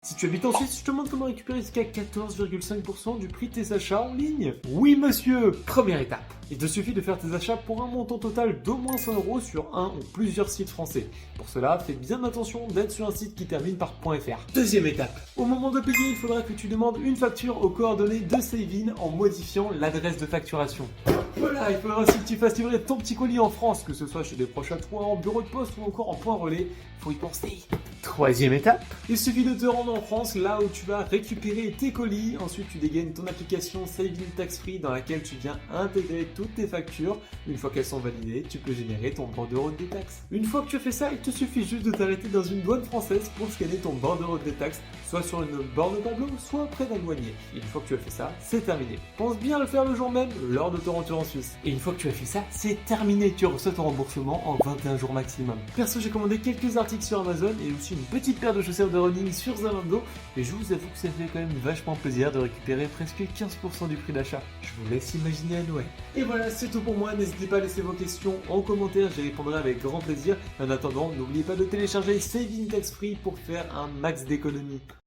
Si tu habites en Suisse, je te montre comment récupérer jusqu'à 14,5% du prix de tes achats en ligne. Oui monsieur. Première étape. Il te suffit de faire tes achats pour un montant total d'au moins 100 € sur un ou plusieurs sites français. Pour cela, fais bien attention d'être sur un site qui termine par .fr. Deuxième étape. Au moment de payer, il faudra que tu demandes une facture aux coordonnées de Savin en modifiant l'adresse de facturation. Voilà, il faudra aussi que tu fasses livrer ton petit colis en France, que ce soit chez des proches à toi, en bureau de poste ou encore en point relais. Faut y penser. Troisième étape, il suffit de te rendre en France, là où tu vas récupérer tes colis. Ensuite, tu dégaines ton application Savin Tax Free dans laquelle tu viens intégrer toutes tes factures. Une fois qu'elles sont validées, tu peux générer ton bordereau de détaxe. Une fois que tu as fait ça, il te suffit juste de t'arrêter dans une douane française pour scanner ton bordereau de détaxe, soit sur une borne tableau, soit près d'un douanier. Et une fois que tu as fait ça, c'est terminé. Pense bien à le faire le jour même, lors de ton retour en Suisse. Et une fois que tu as fait ça, c'est terminé. Tu reçois ton remboursement en 21 jours maximum. Perso, j'ai commandé quelques articles sur Amazon et aussi une petite paire de chaussures de running sur Zalando. Et je vous avoue que ça fait quand même vachement plaisir de récupérer presque 15% du prix d'achat. Je vous laisse imaginer à Noël. Et voilà, c'est tout pour moi. N'hésitez pas à laisser vos questions en commentaire, j'y répondrai avec grand plaisir. En attendant, n'oubliez pas de télécharger Savin Tax Free pour faire un max d'économies.